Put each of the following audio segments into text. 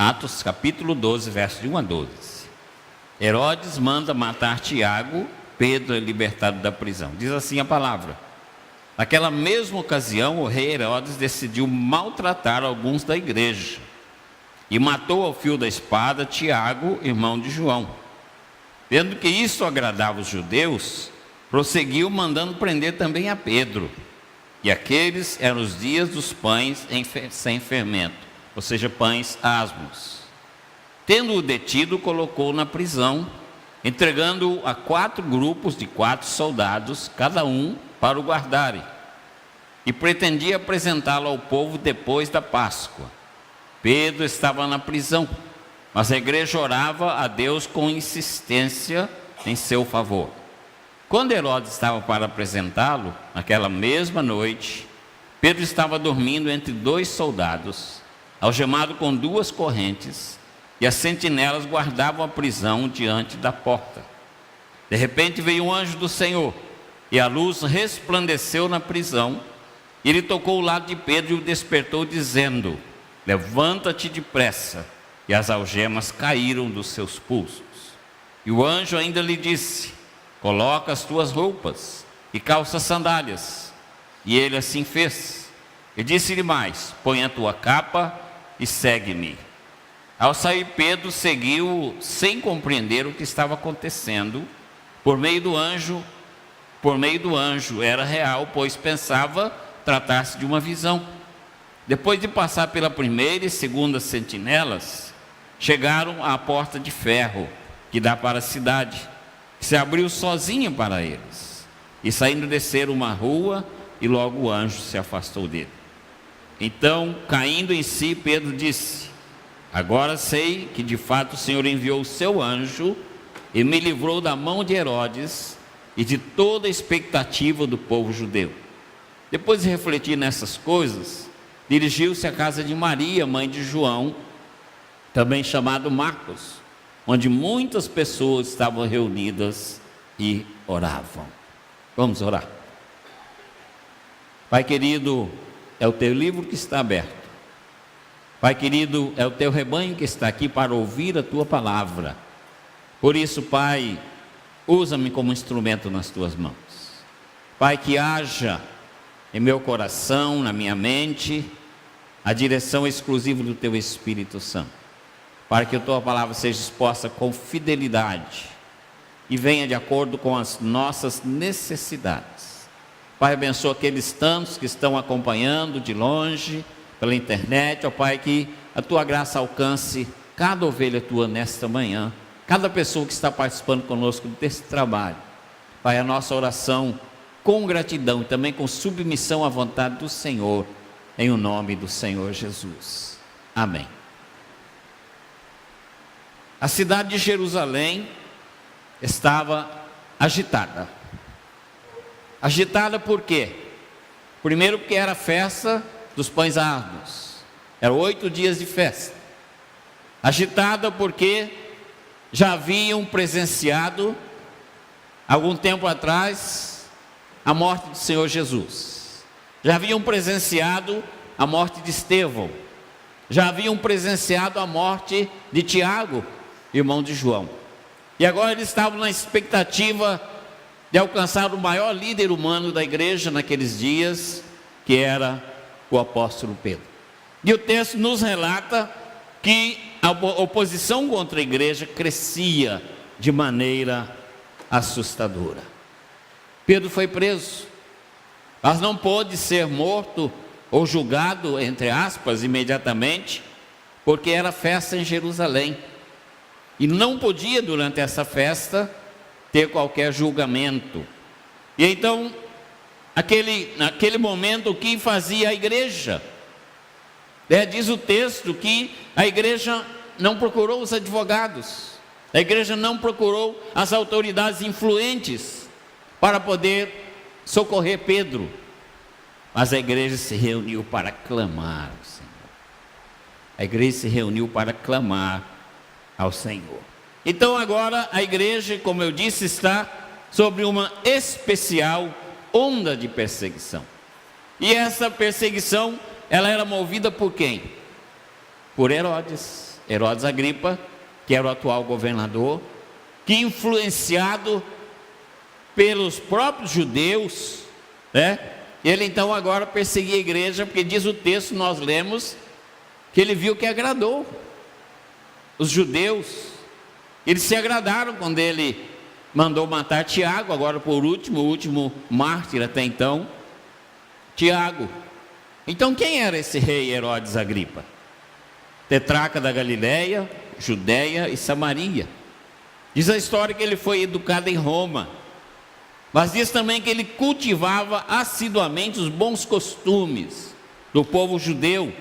Atos capítulo 12, versos de 1 a 12. Herodes manda matar Tiago, Pedro é libertado da prisão. Diz assim a palavra: naquela mesma ocasião, o rei Herodes decidiu maltratar alguns da igreja e matou ao fio da espada Tiago, irmão de João. Vendo que isso agradava os judeus, prosseguiu mandando prender também a Pedro. E aqueles eram os dias dos pães sem fermento, ou seja, pães asmos. Tendo-o detido, colocou na prisão, entregando-o a 4 grupos de 4 soldados, cada um para o guardarem. E pretendia apresentá-lo ao povo depois da Páscoa. Pedro estava na prisão, mas a igreja orava a Deus com insistência em seu favor. Quando Herodes estava para apresentá-lo, naquela mesma noite, Pedro estava dormindo entre 2 soldados, algemado com 2 correntes, e as sentinelas guardavam a prisão diante da porta. De repente veio um anjo do Senhor, e a luz resplandeceu na prisão. Ele tocou o lado de Pedro e o despertou, dizendo: levanta-te depressa. E as algemas caíram dos seus pulsos. E o anjo ainda lhe disse: coloca as tuas roupas e calça sandálias. E ele assim fez. E disse-lhe mais: põe a tua capa e segue-me. Ao sair, Pedro seguiu sem compreender o que estava acontecendo. Por meio do anjo era real, pois pensava tratar-se de uma visão. Depois de passar pela primeira e segunda sentinelas, chegaram à porta de ferro que dá para a cidade, que se abriu sozinha para eles. E saindo, desceram uma rua, e logo o anjo se afastou dele. Então, caindo em si, Pedro disse: agora sei que de fato o Senhor enviou o seu anjo e me livrou da mão de Herodes e de toda a expectativa do povo judeu. Depois de refletir nessas coisas, dirigiu-se à casa de Maria, mãe de João, também chamado Marcos, onde muitas pessoas estavam reunidas e oravam. Vamos orar. Pai querido, é o teu livro que está aberto. Pai querido, é o teu rebanho que está aqui para ouvir a tua palavra. Por isso, Pai, usa-me como instrumento nas tuas mãos. Pai, que haja em meu coração, na minha mente, a direção exclusiva do teu Espírito Santo, para que a tua palavra seja exposta com fidelidade e venha de acordo com as nossas necessidades. Pai, abençoa aqueles tantos que estão acompanhando de longe, pela internet, ó Pai, que a tua graça alcance cada ovelha tua nesta manhã, cada pessoa que está participando conosco desse trabalho. Pai, a nossa oração com gratidão e também com submissão à vontade do Senhor, em o nome do Senhor Jesus. Amém. A cidade de Jerusalém estava agitada. Agitada por quê? Primeiro porque era festa dos pães asmos. Eram 8 dias de festa. Agitada porque já haviam presenciado, algum tempo atrás, a morte do Senhor Jesus. Já haviam presenciado a morte de Estevão. Já haviam presenciado a morte de Tiago, irmão de João. E agora eles estavam na expectativa de alcançar o maior líder humano da igreja naqueles dias, que era o apóstolo Pedro. E o texto nos relata que a oposição contra a igreja crescia de maneira assustadora. Pedro foi preso, mas não pôde ser morto ou julgado, entre aspas, imediatamente, porque era festa em Jerusalém. E não podia, durante essa festa, ter qualquer julgamento. E então, naquele momento, o que fazia a igreja? Diz o texto que a igreja não procurou os advogados, a igreja não procurou as autoridades influentes para poder socorrer Pedro, mas a igreja se reuniu para clamar ao Senhor. A igreja se reuniu para clamar ao Senhor. Então agora a igreja, como eu disse, está sobre uma especial onda de perseguição. E essa perseguição, ela era movida por quem? por Herodes Agripa, que era o atual governador, que influenciado pelos próprios judeus, né? Ele então agora perseguia a igreja, porque diz o texto, nós lemos, que ele viu que agradou os judeus. Eles se agradaram quando ele mandou matar Tiago, agora por último, o último mártir até então, Tiago. Então quem era esse rei Herodes Agripa? Tetrarca da Galileia, Judéia e Samaria. Diz a história que ele foi educado em Roma, mas diz também que ele cultivava assiduamente os bons costumes do povo judeu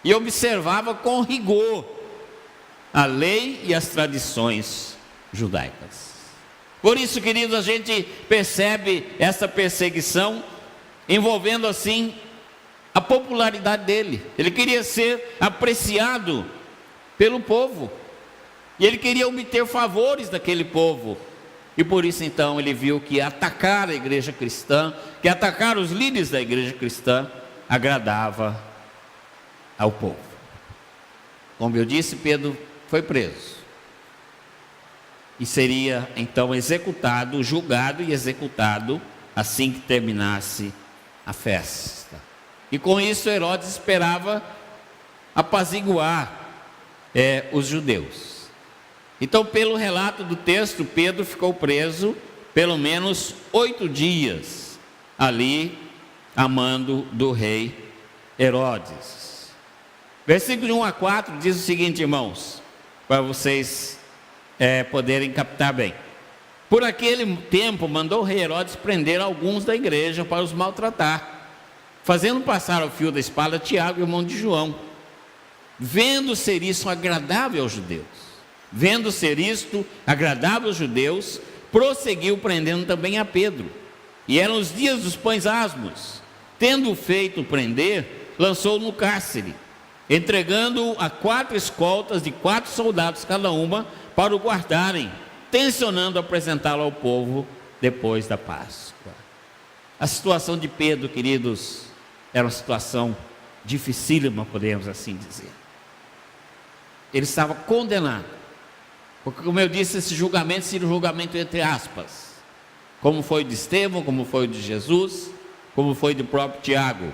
e observava com rigor a lei e as tradições judaicas. Por isso, queridos, a gente percebe essa perseguição envolvendo assim a popularidade dele. Ele queria ser apreciado pelo povo e ele queria obter favores daquele povo. E por isso então ele viu que atacar a igreja cristã, que atacar os líderes da igreja cristã, agradava ao povo. Como eu disse, Pedro foi preso e seria então executado, julgado e executado assim que terminasse a festa. E com isso Herodes esperava apaziguar os judeus. Então, pelo relato do texto, Pedro ficou preso pelo menos 8 dias ali a mando do rei Herodes. Versículo de 1 a 4 diz o seguinte, irmãos, para vocês poderem captar bem. Por aquele tempo mandou o rei Herodes prender alguns da igreja para os maltratar, fazendo passar ao fio da espada Tiago, irmão de João. Vendo ser isso agradável aos judeus, prosseguiu prendendo também a Pedro. E eram os dias dos pães asmos. Tendo feito prender, lançou-o no cárcere, entregando-o a 4 escoltas de 4 soldados cada uma, para o guardarem, tencionando apresentá-lo ao povo depois da Páscoa. A situação de Pedro, queridos, era uma situação dificílima, podemos assim dizer. Ele estava condenado, porque, como eu disse, esse julgamento seria um julgamento entre aspas, como foi o de Estevão, como foi o de Jesus, como foi do próprio Tiago.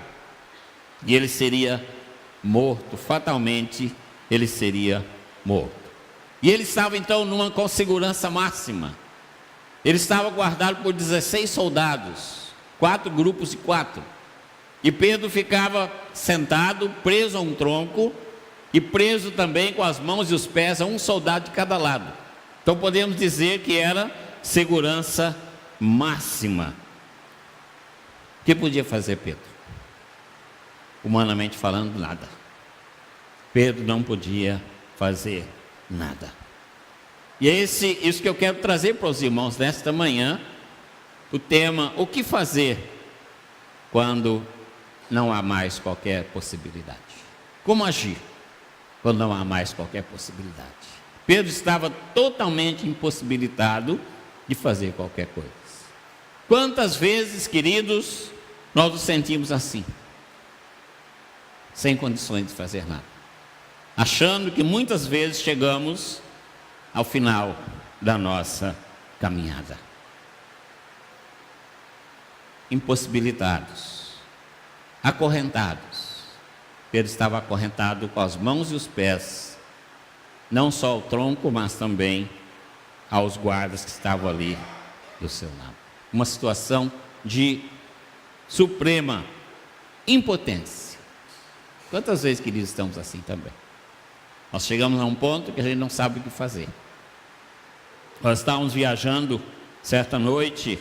E ele seria morto, fatalmente ele seria morto. E ele estava então com segurança máxima. Ele estava guardado por 16 soldados, 4 grupos de 4. E Pedro ficava sentado, preso a um tronco, e preso também com as mãos e os pés a um soldado de cada lado. Então podemos dizer que era segurança máxima. O que podia fazer Pedro? Humanamente falando, nada. Pedro não podia fazer nada. E é isso que eu quero trazer para os irmãos nesta manhã, o tema, o que fazer quando não há mais qualquer possibilidade? Como agir quando não há mais qualquer possibilidade? Pedro estava totalmente impossibilitado de fazer qualquer coisa. Quantas vezes, queridos, nós nos sentimos assim, sem condições de fazer nada, achando que muitas vezes chegamos ao final da nossa caminhada, impossibilitados, acorrentados. Pedro estava acorrentado com as mãos e os pés, não só ao tronco, mas também aos guardas que estavam ali do seu lado. Uma situação de suprema impotência. Quantas vezes, queridos, estamos assim também? Nós chegamos a um ponto que a gente não sabe o que fazer. Nós estávamos viajando certa noite,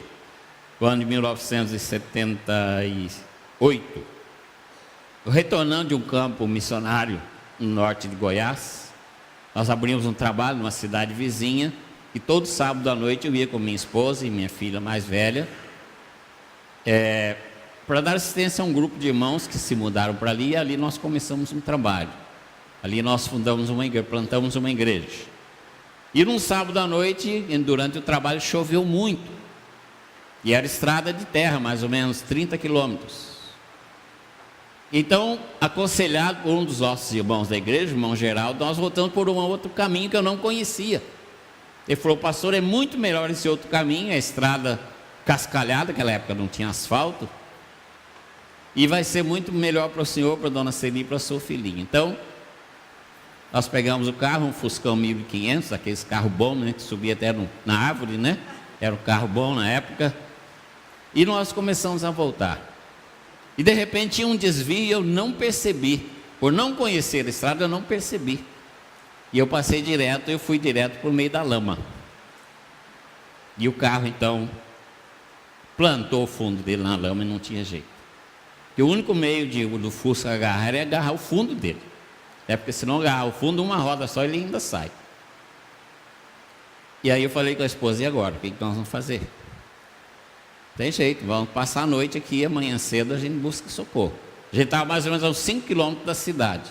no ano de 1978, retornando de um campo missionário no norte de Goiás. Nós abrimos um trabalho numa cidade vizinha, e todo sábado à noite eu ia com minha esposa e minha filha mais velha, para dar assistência a um grupo de irmãos que se mudaram para ali, e ali nós começamos um trabalho. Ali nós fundamos uma igreja, plantamos uma igreja. E num sábado à noite, durante o trabalho, choveu muito. E era estrada de terra, mais ou menos 30 quilômetros. Então, aconselhado por um dos nossos irmãos da igreja, o irmão Geraldo, nós voltamos por um outro caminho que eu não conhecia. Ele falou: pastor, é muito melhor esse outro caminho, a estrada cascalhada, naquela época não tinha asfalto, e vai ser muito melhor para o senhor, para a dona Celi e para a sua filhinha. Então, nós pegamos o carro, um Fuscão 1500, aqueles carros bons, né, que subia até na árvore, né? Era um carro bom na época. E nós começamos a voltar. E de repente tinha um desvio e eu não percebi. Por não conhecer a estrada, eu não percebi. E eu passei direto, eu fui direto por meio da lama. E o carro então plantou o fundo dele na lama e não tinha jeito. E o único meio do Fusca agarrar é agarrar o fundo dele. É porque se não agarrar o fundo, uma roda só, ele ainda sai. E aí eu falei com a esposa: e agora? O que nós vamos fazer? Tem jeito, vamos passar a noite aqui, amanhã cedo a gente busca socorro. A gente estava mais ou menos a uns 5 quilômetros da cidade.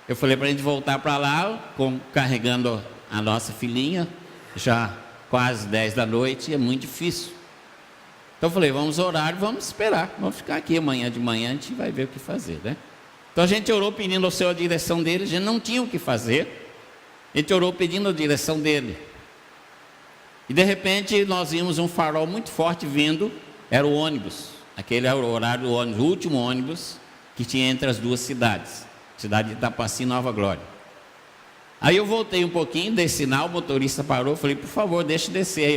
Eu falei para a gente voltar para lá, carregando a nossa filhinha, já quase 10 da noite, é muito difícil. Então eu falei: vamos orar e vamos esperar, vamos ficar aqui amanhã de manhã, a gente vai ver o que fazer, né? Então a gente orou pedindo ao Senhor a direção dele, a gente não tinha o que fazer, a gente orou pedindo a direção dele. E de repente nós vimos um farol muito forte vindo, era o ônibus, aquele era o horário do ônibus, o último ônibus que tinha entre as duas cidades, cidade de Itapaci e Nova Glória. Aí eu voltei um pouquinho, dei sinal, o motorista parou, falei: por favor, deixe descer aí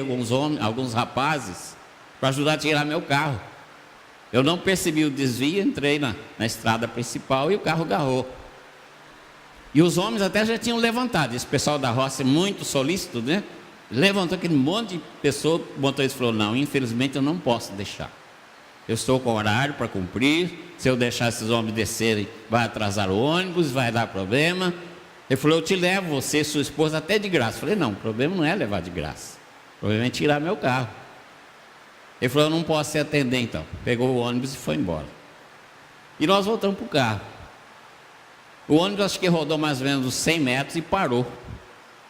alguns rapazes, para ajudar a tirar meu carro. Eu não percebi o desvio, entrei na estrada principal e o carro agarrou. E os homens até já tinham levantado, esse pessoal da roça é muito solícito, né? Levantou aquele monte de pessoa, o motorista falou: não, infelizmente eu não posso deixar. Eu estou com horário para cumprir, se eu deixar esses homens descerem, vai atrasar o ônibus, vai dar problema. Ele falou: eu te levo, você e sua esposa, até de graça. Eu falei: não, o problema não é levar de graça, o problema é tirar meu carro. Ele falou: eu não posso te atender então. Pegou o ônibus e foi embora. E nós voltamos para o carro. O ônibus acho que rodou mais ou menos uns 100 metros e parou.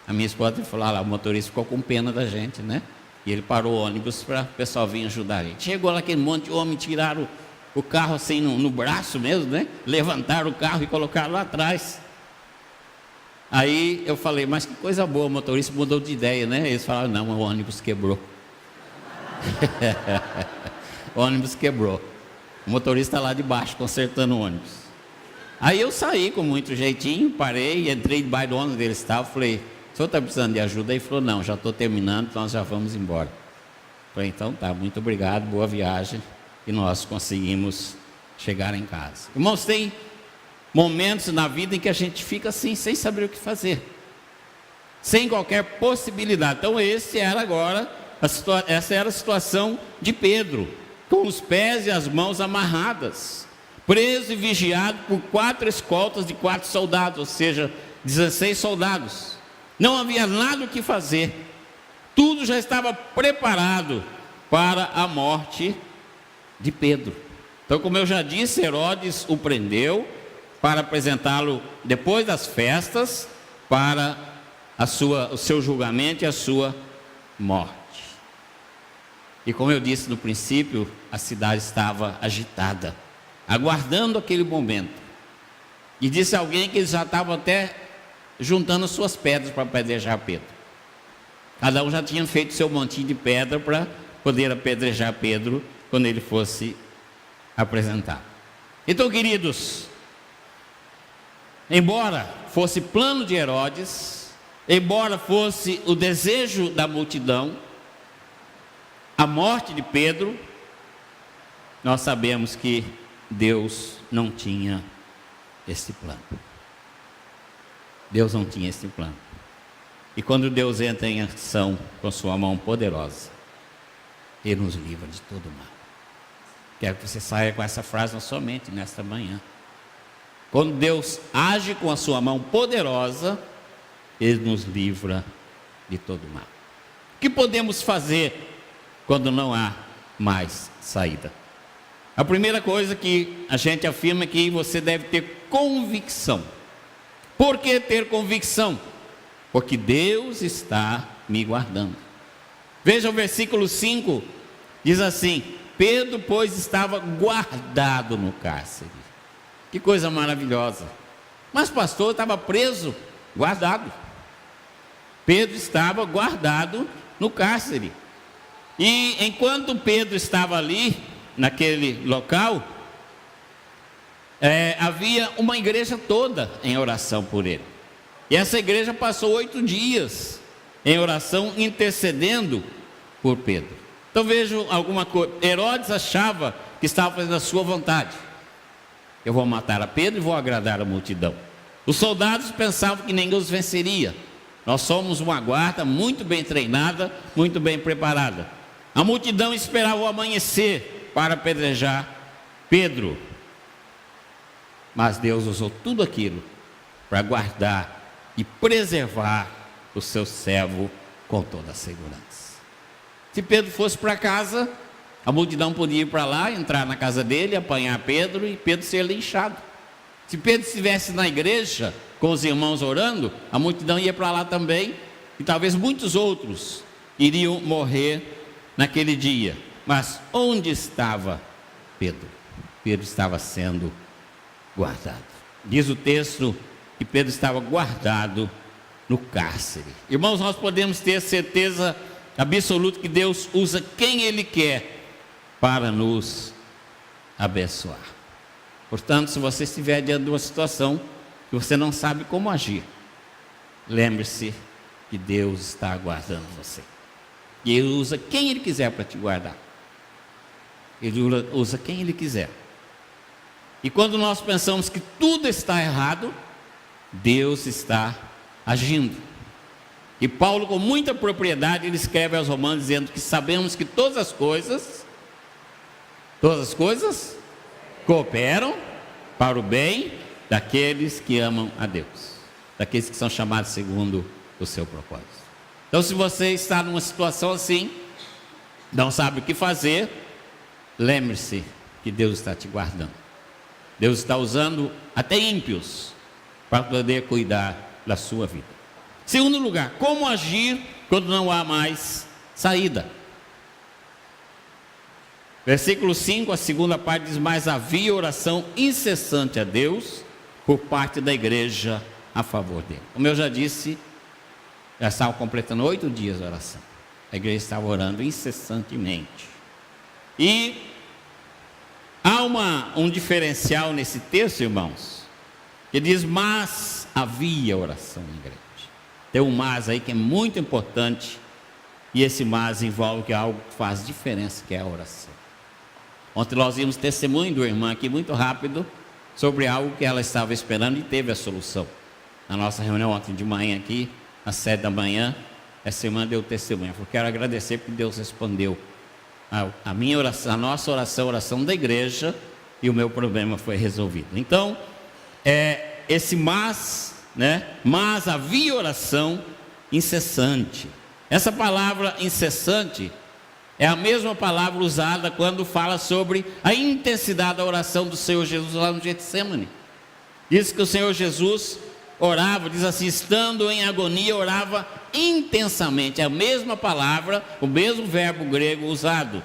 A minha esposa falou: lá, o motorista ficou com pena da gente, né? E ele parou o ônibus para o pessoal vir ajudar a gente. Chegou lá aquele monte de homem, tiraram o carro assim no braço mesmo, né? Levantaram o carro e colocaram lá atrás. Aí eu falei: mas que coisa boa, o motorista mudou de ideia, né? Eles falaram: não, o ônibus quebrou. O ônibus quebrou. O motorista lá de baixo consertando o ônibus. Aí eu saí com muito jeitinho, parei, entrei debaixo do ônibus dele estava, falei: o senhor está precisando de ajuda? Ele falou: não, já estou terminando, nós já vamos embora. Falei: então tá, muito obrigado, boa viagem. E nós conseguimos chegar em casa. Irmãos, tem momentos na vida em que a gente fica assim, sem saber o que fazer, sem qualquer possibilidade. Então essa era a situação de Pedro, com os pés e as mãos amarradas, preso e vigiado por 4 escoltas de 4 soldados, ou seja, 16 soldados. Não havia nada o que fazer, tudo já estava preparado para a morte de Pedro. Então, como eu já disse, Herodes o prendeu para apresentá-lo depois das festas para o seu julgamento e a sua morte. E como eu disse no princípio, a cidade estava agitada, aguardando aquele momento. E disse alguém que eles já estavam até juntando as suas pedras para apedrejar Pedro. Cada um já tinha feito seu montinho de pedra para poder apedrejar Pedro quando ele fosse apresentado. Então, queridos, embora fosse plano de Herodes, embora fosse o desejo da multidão, a morte de Pedro, nós sabemos que Deus não tinha esse plano. Deus não tinha esse plano. E quando Deus entra em ação com sua mão poderosa, Ele nos livra de todo mal. Quero que você saia com essa frase na sua mente nesta manhã. Quando Deus age com a sua mão poderosa, Ele nos livra de todo mal. O que podemos fazer quando não há mais saída? A primeira coisa que a gente afirma é que você deve ter convicção. Por que ter convicção? Porque Deus está me guardando. Veja o versículo 5, diz assim: Pedro, pois, estava guardado no cárcere. Que coisa maravilhosa. Mas pastor, estava preso, guardado. Pedro estava guardado no cárcere. E enquanto Pedro estava ali, naquele local, havia uma igreja toda em oração por ele. E essa igreja passou 8 dias em oração, intercedendo por Pedro. Então vejam alguma coisa. Herodes achava que estava fazendo a sua vontade. Eu vou matar a Pedro e vou agradar a multidão. Os soldados pensavam que ninguém os venceria. Nós somos uma guarda muito bem treinada, muito bem preparada. A multidão esperava o amanhecer para apedrejar Pedro. Mas Deus usou tudo aquilo para guardar e preservar o seu servo com toda a segurança. Se Pedro fosse para casa, a multidão podia ir para lá, entrar na casa dele, apanhar Pedro e Pedro ser linchado. Se Pedro estivesse na igreja com os irmãos orando, a multidão ia para lá também, e talvez muitos outros iriam morrer naquele dia. Mas onde estava Pedro? Pedro estava sendo guardado. Diz o texto que Pedro estava guardado no cárcere. Irmãos, nós podemos ter certeza absoluta que Deus usa quem Ele quer para nos abençoar. Portanto, se você estiver diante de uma situação que você não sabe como agir, lembre-se que Deus está aguardando você. E Ele usa quem Ele quiser para te guardar. Ele usa quem Ele quiser. E quando nós pensamos que tudo está errado, Deus está agindo. E Paulo, com muita propriedade, ele escreve aos Romanos dizendo que sabemos que todas as coisas cooperam para o bem daqueles que amam a Deus, daqueles que são chamados segundo o seu propósito. Então, se você está numa situação assim, não sabe o que fazer, lembre-se que Deus está te guardando. Deus está usando até ímpios para poder cuidar da sua vida. Segundo lugar, como agir quando não há mais saída? Versículo 5, a segunda parte diz: mas havia oração incessante a Deus por parte da igreja a favor dele. Como eu já disse, já estava completando 8 dias de oração. A igreja estava orando incessantemente. E há um diferencial nesse texto, irmãos, que diz: mas havia oração na igreja. Tem um mas aí que é muito importante, e esse mas envolve algo que faz diferença, que é a oração. Ontem nós vimos testemunho do irmão aqui, muito rápido, sobre algo que ela estava esperando e teve a solução. Na nossa reunião ontem de manhã aqui, às 7 da manhã, essa irmã deu testemunho. Eu quero agradecer porque Deus respondeu a minha oração, a nossa oração, a oração da igreja, e o meu problema foi resolvido. Então, esse mas, mas havia oração incessante. Essa palavra incessante é a mesma palavra usada quando fala sobre a intensidade da oração do Senhor Jesus lá no Getsemane. Diz que o Senhor Jesus orava, diz assim, estando em agonia, orava intensamente. É a mesma palavra, o mesmo verbo grego usado.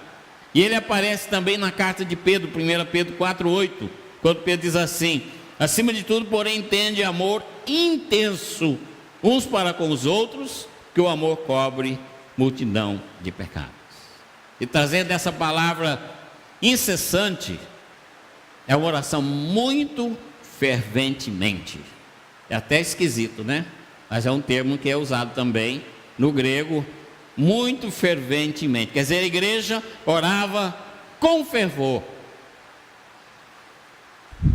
E ele aparece também na carta de Pedro, 1 Pedro 4,8, quando Pedro diz assim: acima de tudo, porém, tende amor intenso uns para com os outros, que o amor cobre multidão de pecados. E trazendo essa palavra incessante, é uma oração muito ferventemente. É até esquisito, né? Mas é um termo que é usado também no grego, muito ferventemente. Quer dizer, a igreja orava com fervor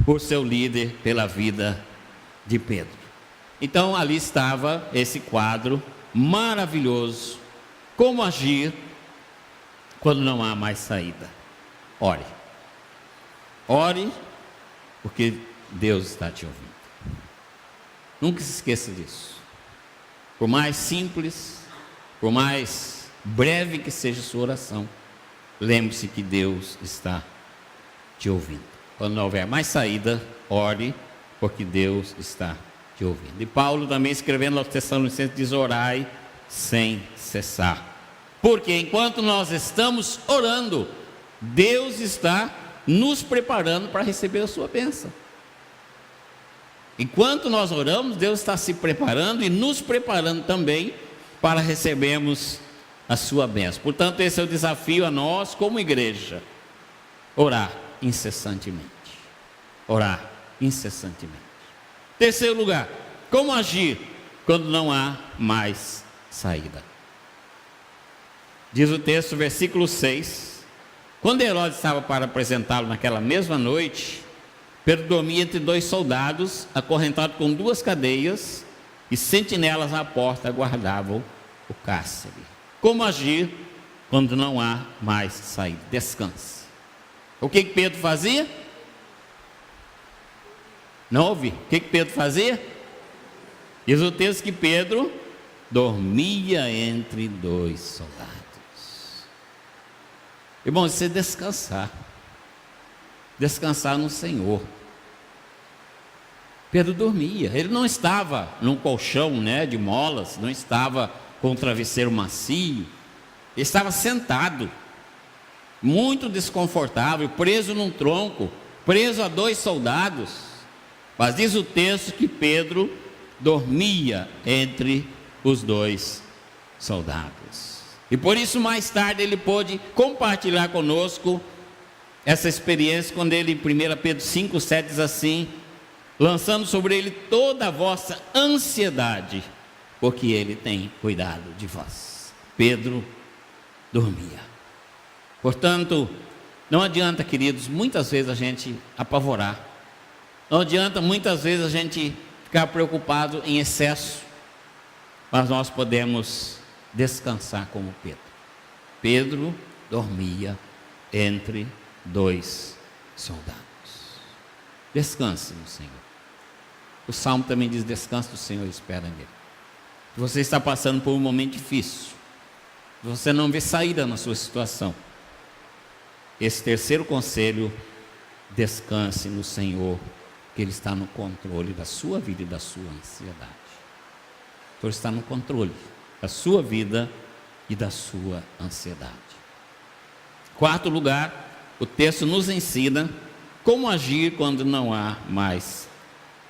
por seu líder, pela vida de Pedro. Então ali estava esse quadro maravilhoso. Como agir quando não há mais saída? Ore. Ore, porque Deus está te ouvindo. Nunca se esqueça disso. Por mais simples, por mais breve que seja a sua oração, lembre-se que Deus está te ouvindo. Quando não houver mais saída, ore, porque Deus está te ouvindo. E Paulo também, escrevendo aos Tessalonicenses, diz: orai sem cessar. Porque enquanto nós estamos orando, Deus está nos preparando para receber a sua bênção. Enquanto nós oramos, Deus está se preparando e nos preparando também para recebermos a sua bênção. Portanto, esse é o desafio a nós como igreja: orar incessantemente. Orar incessantemente. Terceiro lugar, como agir quando não há mais saída? Diz o texto, versículo 6: quando Herodes estava para apresentá-lo naquela mesma noite, Pedro dormia entre dois soldados, acorrentado com duas cadeias, e sentinelas à porta guardavam o cárcere. Como agir quando não há mais saída? Descanse. O que Pedro fazia? Não ouvi. O que Pedro fazia? Diz o texto que Pedro dormia entre dois soldados. Irmãos, isso é descansar. Descansar no Senhor. Pedro dormia. Ele não estava num colchão, de molas, não estava com um travesseiro macio. Ele estava sentado, muito desconfortável, preso num tronco, preso a dois soldados. Mas diz o texto que Pedro dormia entre os dois soldados. E por isso mais tarde ele pôde compartilhar conosco essa experiência, quando ele, em 1 Pedro 5,7 diz assim: lançando sobre ele toda a vossa ansiedade, porque ele tem cuidado de vós. Pedro dormia. Portanto, não adianta, queridos, muitas vezes a gente apavorar. Não adianta muitas vezes a gente ficar preocupado em excesso. Mas nós podemos descansar como Pedro. Pedro dormia entre dois soldados. Descanse no Senhor. O Salmo também diz: descanse do Senhor e espera nele. Se você está passando por um momento difícil, você não vê saída na sua situação, esse terceiro conselho: descanse no Senhor, que Ele está no controle da sua vida e da sua ansiedade. O Senhor está no controle da sua vida e da sua ansiedade. Quarto lugar, o texto nos ensina como agir quando não há mais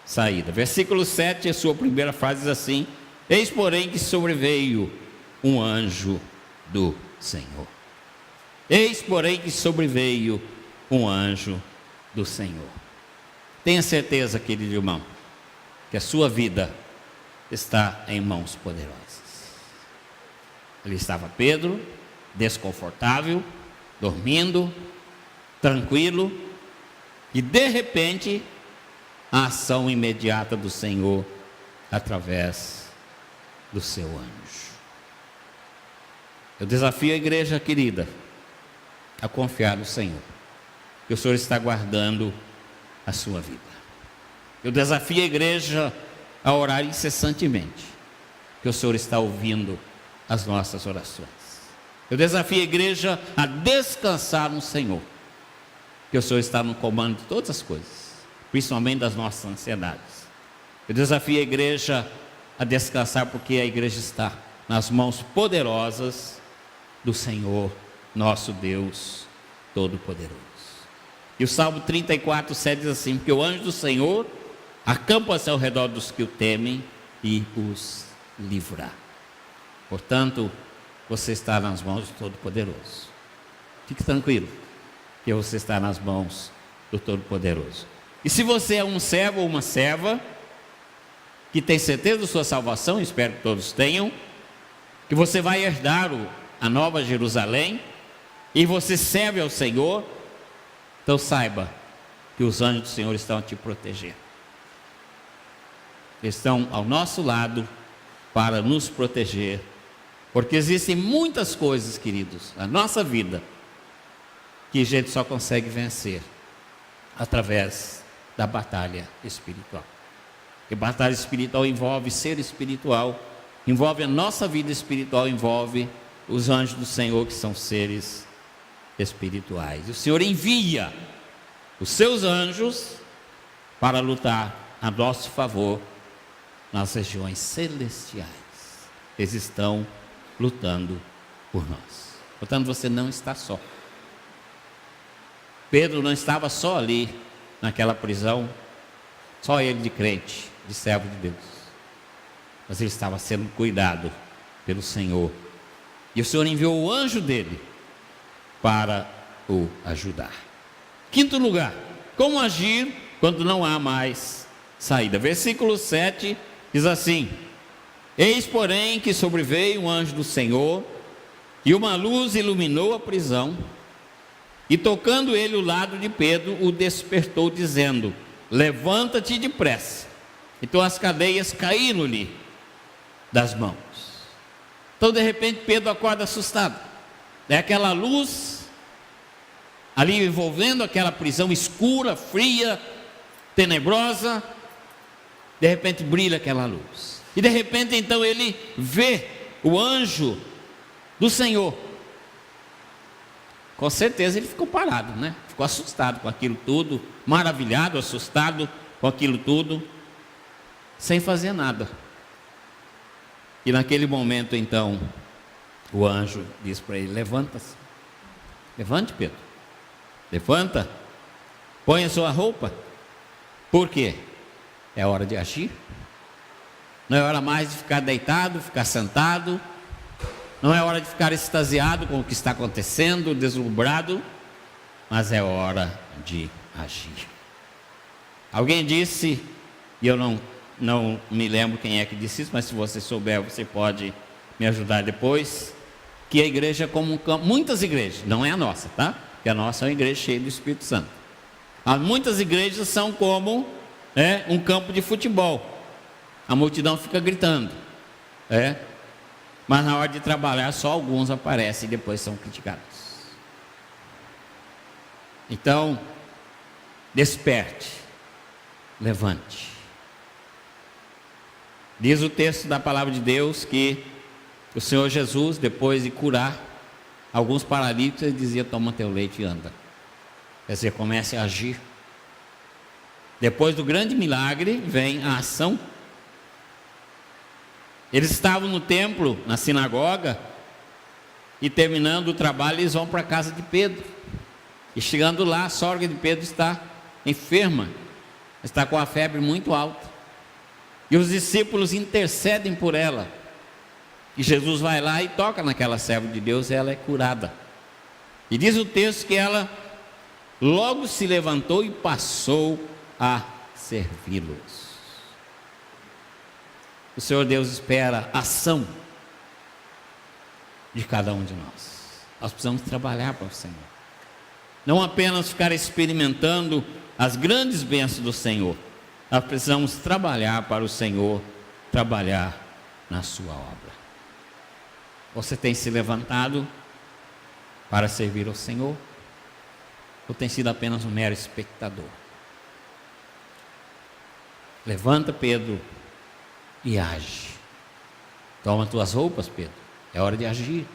saída. Versículo 7, a sua primeira frase diz assim: eis porém que sobreveio um anjo do Senhor. Eis porém que sobreveio um anjo do Senhor. Tenha certeza, querido irmão, que a sua vida está em mãos poderosas. Ali estava Pedro, desconfortável, dormindo, tranquilo, e de repente a ação imediata do Senhor através do seu anjo. Eu desafio a igreja querida a confiar no Senhor, que o Senhor está guardando a sua vida. Eu desafio a igreja a orar incessantemente, que o Senhor está ouvindo as nossas orações. Eu desafio a igreja a descansar no Senhor, que o Senhor está no comando de todas as coisas, principalmente das nossas ansiedades. Eu desafio a igreja a descansar, porque a igreja está nas mãos poderosas do Senhor, nosso Deus Todo-Poderoso. E o Salmo 34:7 diz assim: porque o anjo do Senhor acampa-se ao redor dos que o temem e os livra. Portanto, você está nas mãos do Todo-Poderoso. Fique tranquilo, que você está nas mãos do Todo-Poderoso. E se você é um servo ou uma serva que tem certeza da sua salvação, espero que todos tenham, que você vai herdar a Nova Jerusalém, e você serve ao Senhor, então saiba que os anjos do Senhor estão a te proteger. Eles estão ao nosso lado para nos proteger, porque existem muitas coisas, queridos, na nossa vida que a gente só consegue vencer através da batalha espiritual. E batalha espiritual envolve ser espiritual, envolve a nossa vida espiritual, envolve os anjos do Senhor, que são seres espirituais. O Senhor envia os seus anjos para lutar a nosso favor nas regiões celestiais. Eles estão lutando por nós. Portanto, você não está só. Pedro não estava só ali, naquela prisão, só ele de crente, de servo de Deus, mas ele estava sendo cuidado pelo Senhor, e o Senhor enviou o anjo dele para o ajudar. Quinto lugar, como agir quando não há mais saída? Versículo 7 diz assim: eis, porém, que sobreveio um anjo do Senhor, e uma luz iluminou a prisão, e tocando ele o lado de Pedro, o despertou, dizendo: levanta-te depressa. Então as cadeias caíram-lhe das mãos. Então de repente Pedro acorda assustado. É aquela luz ali envolvendo aquela prisão escura, fria, tenebrosa. De repente brilha aquela luz, e de repente então ele vê o anjo do Senhor. Com certeza ele ficou parado, né? Ficou assustado com aquilo tudo, maravilhado, assustado com aquilo tudo, sem fazer nada. E naquele momento então o anjo diz para ele: levanta-se, levante, Pedro, levanta, põe a sua roupa. Por quê? É hora de agir. Não é hora mais de ficar deitado, ficar sentado. Não é hora de ficar extasiado com o que está acontecendo, deslumbrado, mas é hora de agir. Alguém disse, e eu não me lembro quem é que disse isso, mas se você souber, você pode me ajudar depois, que a igreja é como um campo. Muitas igrejas, não é a nossa, tá? Porque a nossa é uma igreja cheia do Espírito Santo. Muitas igrejas são como um campo de futebol. A multidão fica gritando, mas na hora de trabalhar só alguns aparecem e depois são criticados. Então, desperte, levante. Diz o texto da palavra de Deus que o Senhor Jesus, depois de curar alguns paralíticos, ele dizia: toma teu leite e anda. Quer dizer, comece a agir. Depois do grande milagre vem a ação. Eles estavam no templo, na sinagoga, e terminando o trabalho, eles vão para a casa de Pedro. E chegando lá, a sogra de Pedro está enferma, está com a febre muito alta. E os discípulos intercedem por ela. E Jesus vai lá e toca naquela serva de Deus, e ela é curada. E diz o texto que ela logo se levantou e passou a servi-los. O Senhor Deus espera ação de cada um de nós. Nós precisamos trabalhar para o Senhor. Não apenas ficar experimentando as grandes bênçãos do Senhor. Nós precisamos trabalhar para o Senhor, trabalhar na sua obra. Você tem se levantado para servir ao Senhor? Ou tem sido apenas um mero espectador? Levanta, Pedro, e age. Toma tuas roupas, Pedro. É hora de agir.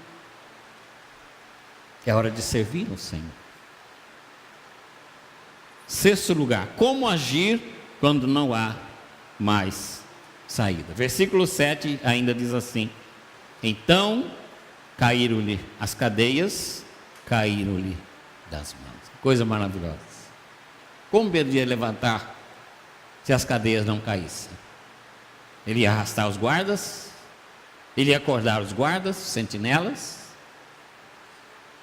É hora de servir ao Senhor. Sexto lugar, como agir quando não há mais saída? Versículo 7 ainda diz assim: então caíram-lhe as cadeias, caíram-lhe das mãos. Coisa maravilhosa. Como Pedro ia levantar se as cadeias não caíssem? Ele ia arrastar os guardas, ele ia acordar os guardas, os sentinelas.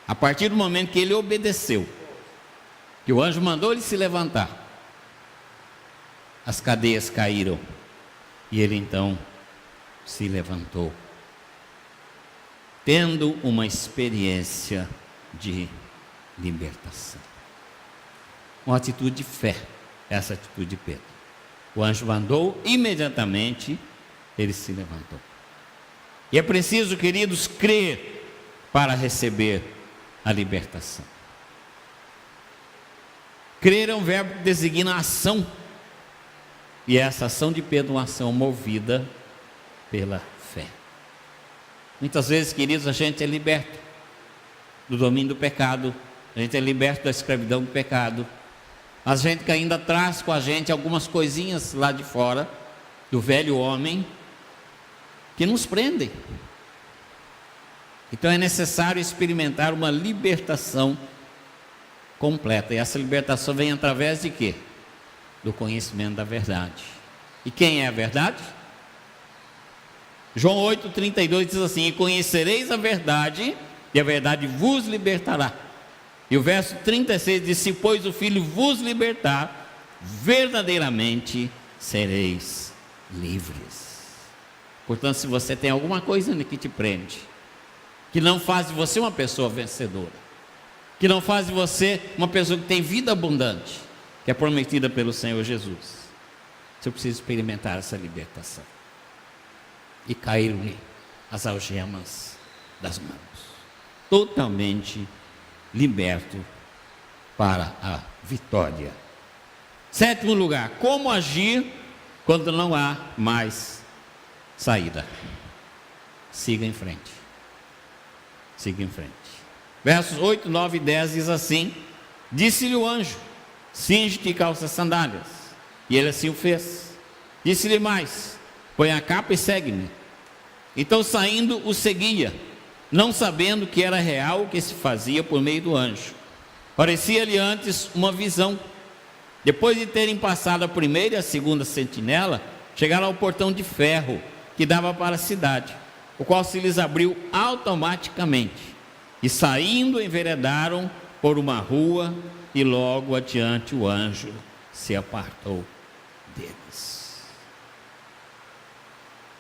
A partir do momento que ele obedeceu, que o anjo mandou ele se levantar, as cadeias caíram, e ele então se levantou, tendo uma experiência de libertação. Uma atitude de fé, essa atitude de Pedro. O anjo mandou, imediatamente ele se levantou. E é preciso, queridos, crer para receber a libertação. Crer é um verbo que designa ação. E essa ação de Pedro é uma ação movida pela fé. Muitas vezes, queridos, a gente é liberto do domínio do pecado, a gente é liberto da escravidão do pecado, mas a gente que ainda traz com a gente algumas coisinhas lá de fora, do velho homem, que nos prendem. Então é necessário experimentar uma libertação completa. E essa libertação vem através de quê? Do conhecimento da verdade. E quem é a verdade? João 8,32 diz assim: e conhecereis a verdade, e a verdade vos libertará. E o verso 36 diz: se pois o Filho vos libertar, verdadeiramente sereis livres. Portanto, se você tem alguma coisa que te prende, que não faz de você uma pessoa vencedora, que não faz de você uma pessoa que tem vida abundante, que é prometida pelo Senhor Jesus, você precisa experimentar essa libertação e cair-lhe as algemas das mãos, totalmente liberto para a vitória. Sétimo lugar, como agir quando não há mais saída? Siga em frente. Siga em frente. Versos 8, 9 e 10 diz assim: disse-lhe o anjo: cinge-te e calça as sandálias. E ele assim o fez. Disse-lhe mais: põe a capa e segue-me. Então, saindo, o seguia, não sabendo que era real o que se fazia por meio do anjo. Parecia-lhe antes uma visão. Depois de terem passado a primeira e a segunda sentinela, chegaram ao portão de ferro que dava para a cidade, o qual se lhes abriu automaticamente. E saindo, enveredaram por uma rua, e logo adiante o anjo se apartou deles.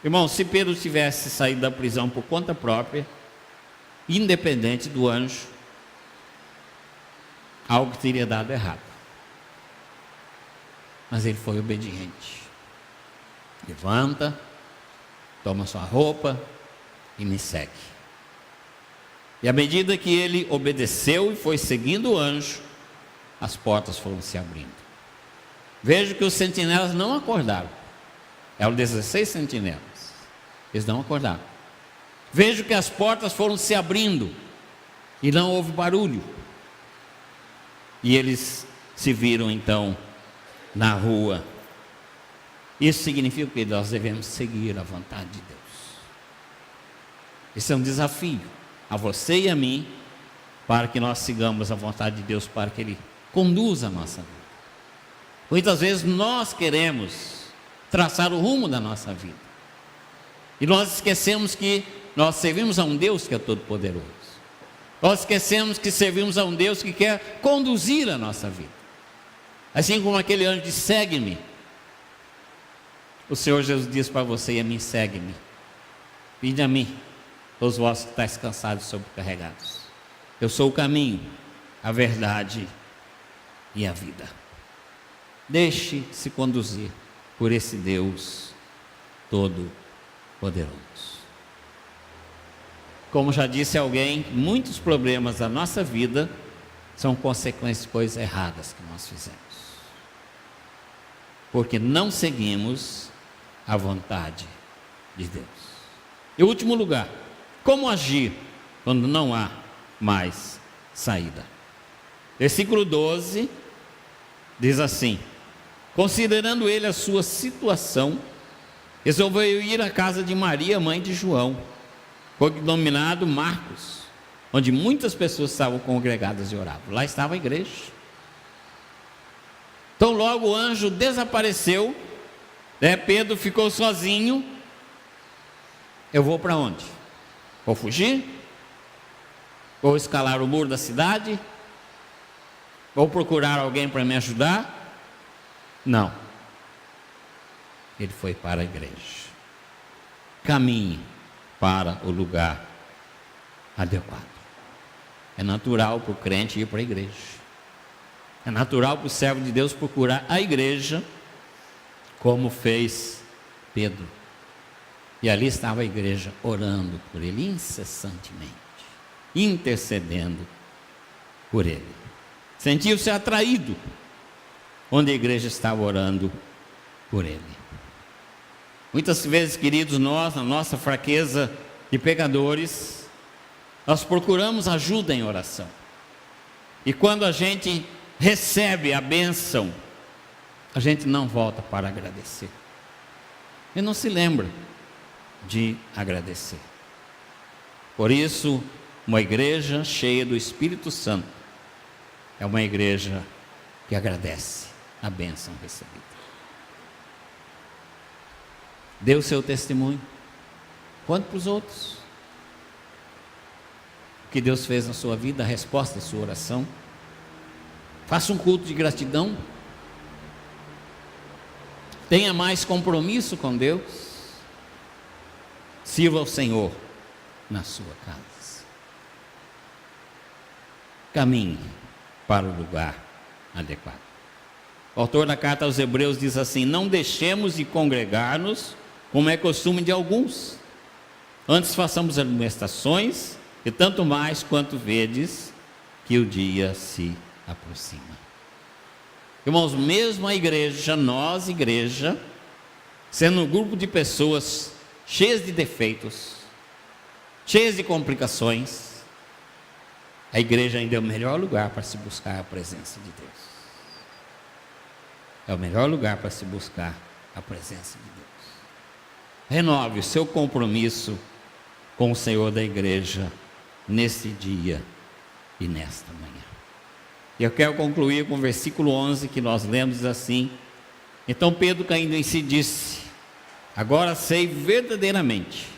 Irmão, se Pedro tivesse saído da prisão por conta própria, independente do anjo, algo teria dado errado. Mas ele foi obediente. Levanta, toma sua roupa e me segue. E à medida que ele obedeceu e foi seguindo o anjo, as portas foram se abrindo. Vejo que os sentinelas não acordaram. Eram 16 sentinelas. Eles não acordaram. Vejo que as portas foram se abrindo e não houve barulho. E eles se viram então na rua. Isso significa que nós devemos seguir a vontade de Deus. Esse é um desafio a você e a mim, para que nós sigamos a vontade de Deus, para que Ele conduza a nossa vida. Muitas vezes nós queremos traçar o rumo da nossa vida, e nós esquecemos que nós servimos a um Deus que é todo-poderoso. Nós esquecemos que servimos a um Deus que quer conduzir a nossa vida. Assim como aquele anjo disse: segue-me. O Senhor Jesus diz para você e a mim: segue-me. Vinde a mim, todos vós que estáis cansados e sobrecarregados. Eu sou o caminho, a verdade e a vida. Deixe-se conduzir por esse Deus todo-poderoso. Como já disse alguém, muitos problemas da nossa vida são consequências de coisas erradas que nós fizemos, porque não seguimos a vontade de Deus. E último lugar, como agir quando não há mais saída? Versículo 12 diz assim: considerando ele a sua situação, resolveu ir à casa de Maria, mãe de João, cognominado Marcos, onde muitas pessoas estavam congregadas e oravam. Lá estava a igreja. Então logo o anjo desapareceu, Pedro ficou sozinho. Eu vou para onde? Vou fugir? Vou escalar o muro da cidade? Vou procurar alguém para me ajudar? Não. Ele foi para a igreja. Caminhe para o lugar adequado. É natural para o crente ir para a igreja. É natural para o servo de Deus procurar a igreja, como fez Pedro. E ali estava a igreja orando por ele incessantemente, intercedendo por ele. Sentiu-se atraído onde a igreja estava orando por ele. Muitas vezes, queridos, nós, na nossa fraqueza de pecadores, nós procuramos ajuda em oração. E quando a gente recebe a bênção, a gente não volta para agradecer. E não se lembra de agradecer. Por isso, uma igreja cheia do Espírito Santo é uma igreja que agradece a bênção recebida. Dê o seu testemunho, conte para os outros o que Deus fez na sua vida, a resposta da sua oração. Faça um culto de gratidão. Tenha mais compromisso com Deus. Sirva ao Senhor na sua casa. Caminhe para o lugar adequado. O autor da carta aos Hebreus diz assim: não deixemos de congregar-nos, como é costume de alguns. Antes façamos admoestações, e tanto mais quanto vedes que o dia se aproxima. Irmãos, mesmo a igreja, nós, igreja, sendo um grupo de pessoas cheias de defeitos, cheias de complicações, a igreja ainda é o melhor lugar para se buscar a presença de Deus. É o melhor lugar para se buscar a presença de Deus. Renove o seu compromisso com o Senhor da igreja nesse dia e nesta manhã. E eu quero concluir com o versículo 11 que nós lemos assim: então Pedro, caindo em si, disse: agora sei verdadeiramente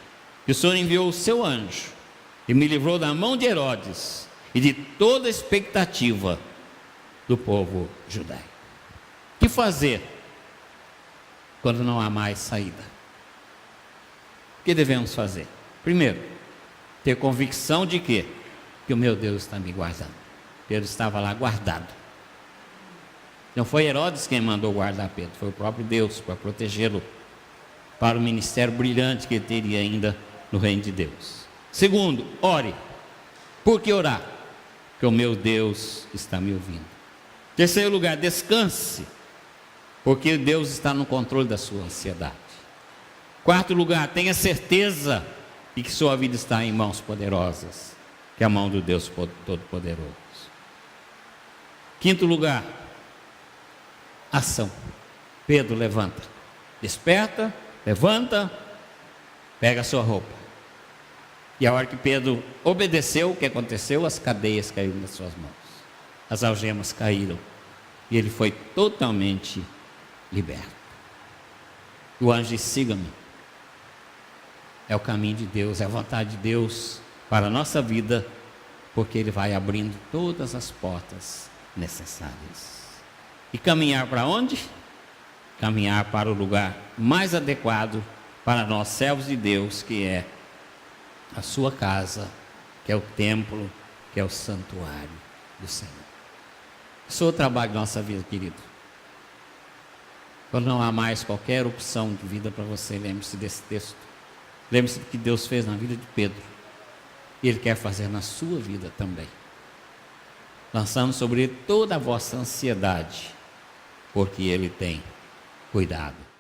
que o Senhor enviou o seu anjo e me livrou da mão de Herodes e de toda a expectativa do povo judaico. O que fazer quando não há mais saída? O que devemos fazer? Primeiro, ter convicção de quê? Que o meu Deus está me guardando. Pedro estava lá guardado. Não foi Herodes quem mandou guardar Pedro, foi o próprio Deus, para protegê-lo para o ministério brilhante que ele teria ainda no reino de Deus. Segundo, ore. Por que orar? Porque o meu Deus está me ouvindo. Terceiro lugar, descanse, porque Deus está no controle da sua ansiedade. Quarto lugar, tenha certeza de que sua vida está em mãos poderosas, que é a mão do Deus Todo-Poderoso. Quinto lugar, ação. Pedro levanta, desperta, levanta, pega a sua roupa. E a hora que Pedro obedeceu, o que aconteceu? As cadeias caíram nas suas mãos, as algemas caíram, e ele foi totalmente liberto. O anjo disse: siga-me. É o caminho de Deus, é a vontade de Deus para a nossa vida, porque Ele vai abrindo todas as portas necessárias. E caminhar para onde? Caminhar para o lugar mais adequado para nós, servos de Deus, que é a sua casa, que é o templo, que é o santuário do Senhor. Isso é o trabalho da nossa vida, querido. Quando não há mais qualquer opção de vida para você, lembre-se desse texto. Lembre-se do que Deus fez na vida de Pedro. E Ele quer fazer na sua vida também. Lançando sobre Ele toda a vossa ansiedade, porque Ele tem cuidado